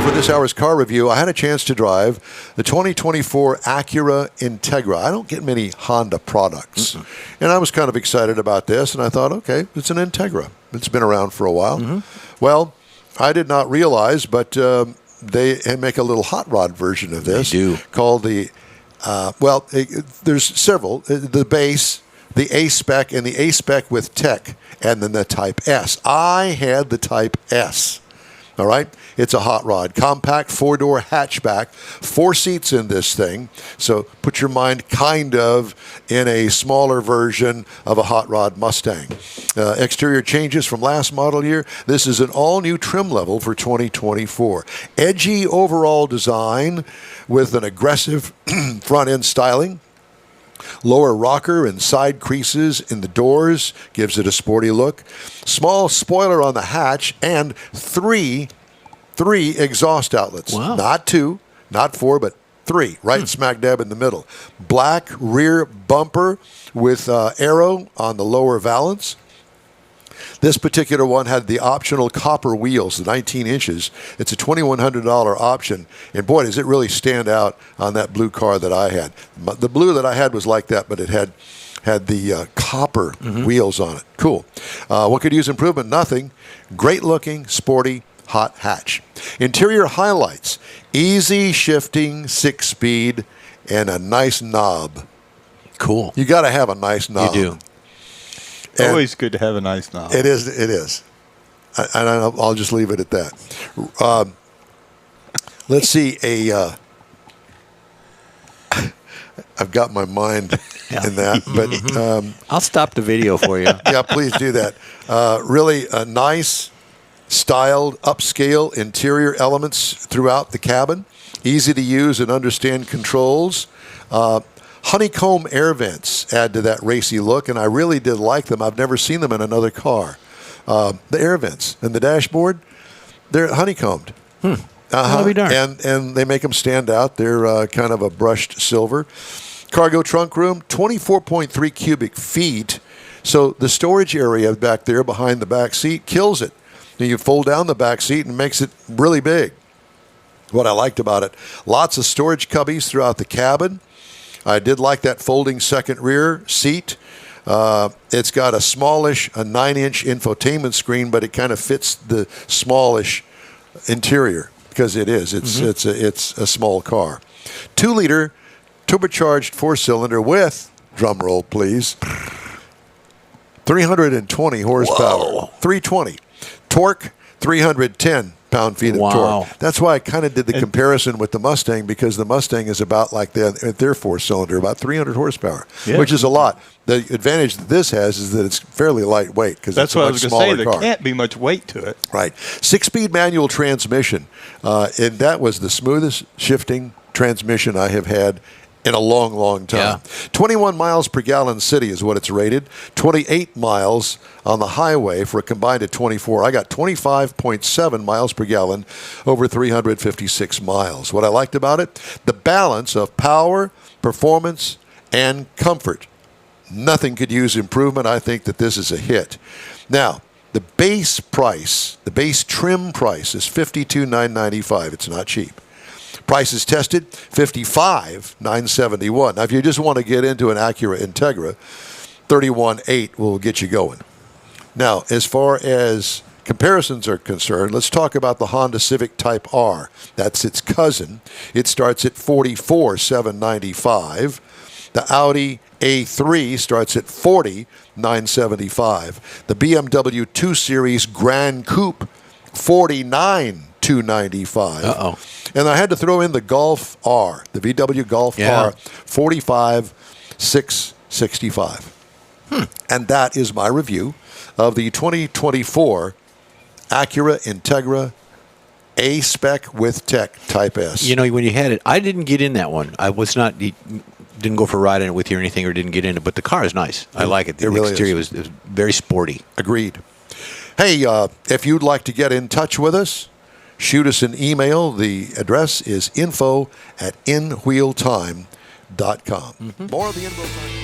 for this hour's car review, I had a chance to drive the 2024 Acura Integra. I don't get many Honda products. And I was kind of excited about this, and I thought, okay, it's an Integra. It's been around for a while. Well, I did not realize, but they make a little hot rod version of this. They do. Called the, there's several. The base, the A-Spec, and the A-Spec with Tech, and then the Type S. I had the Type S. All right? It's a hot rod. Compact, four-door hatchback. 4 seats in this thing. So put your mind kind of in a smaller version of a hot rod Mustang. Exterior changes from last model year. This is an all-new trim level for 2024. Edgy overall design with an aggressive front-end styling. Lower rocker and side creases in the doors gives it a sporty look. Small spoiler on the hatch and three exhaust outlets. Wow. Not 2, not 4, but 3, right smack dab in the middle. Black rear bumper with arrow on the lower valance. This particular one had the optional copper wheels, the 19 inches. It's a $2,100 option. And boy, does it really stand out on that blue car that I had. The blue that I had was like that, but it had the copper wheels on it. Cool. What could use improvement? Nothing. Great looking, sporty, hot hatch. Interior highlights. Easy shifting 6-speed and a nice knob. Cool. You got to have a nice knob. You do. It's always good to have a nice knob. It is. It is. And I'll just leave it at that. Let's see. I've got my mind in that, but I'll stop the video for you. yeah, please do that. Really a nice, styled, upscale interior elements throughout the cabin. Easy to use and understand controls. Honeycomb air vents add to that racy look, and I really did like them. I've never seen them in another car. The air vents and the dashboard, they're honeycombed. I'll be darned. And they make them stand out. They're kind of a brushed silver. Cargo trunk room, 24.3 cubic feet. So the storage area back there behind the back seat kills it. Then you fold down the back seat and makes it really big. What I liked about it, lots of storage cubbies throughout the cabin. I did like that folding second rear seat. It's got a smallish, a 9-inch infotainment screen, but it kind of fits the smallish interior because it is. It's a small car. 2-liter turbocharged 4-cylinder with, drum roll please, 320 horsepower. Whoa. 320. Torque, 310 pound-feet of Wow. torque. That's why I kind of did the comparison with the Mustang, because the Mustang is about like their 4-cylinder, about 300 horsepower, which is a lot. The advantage that this has is that it's fairly lightweight because it's a much smaller car. That's what I was going to say. There can't be much weight to it. Right. 6-speed manual transmission, and that was the smoothest shifting transmission I have had in a long, long time. 21 miles per gallon city is what it's rated. 28 miles on the highway for a combined of 24. I got 25.7 miles per gallon over 356 miles. What I liked about it, the balance of power, performance, and comfort. Nothing could use improvement. I think that this is a hit. Now, the base price, the base trim price is $52,995. It's not cheap. Prices tested, $55,971. Now, if you just want to get into an Acura Integra, $31,800 will get you going. Now, as far as comparisons are concerned, let's talk about the Honda Civic Type R. That's its cousin. It starts at $44,795. The Audi A3 starts at $40,975. The BMW 2 Series Grand Coupe, $49,295. Uh-oh. And I had to throw in the Golf R, the VW Golf R, $45,665. And that is my review of the 2024 Acura Integra A-Spec with Tech Type S. You know, when you had it, I didn't get in that one. I was not, didn't go for a ride in it with you or anything, or didn't get in it, but the car is nice. I like it. The exterior was very sporty. Agreed. Hey, if you'd like to get in touch with us, shoot us an email. The address is info@inwheeltime.com. More of the InWheel Time.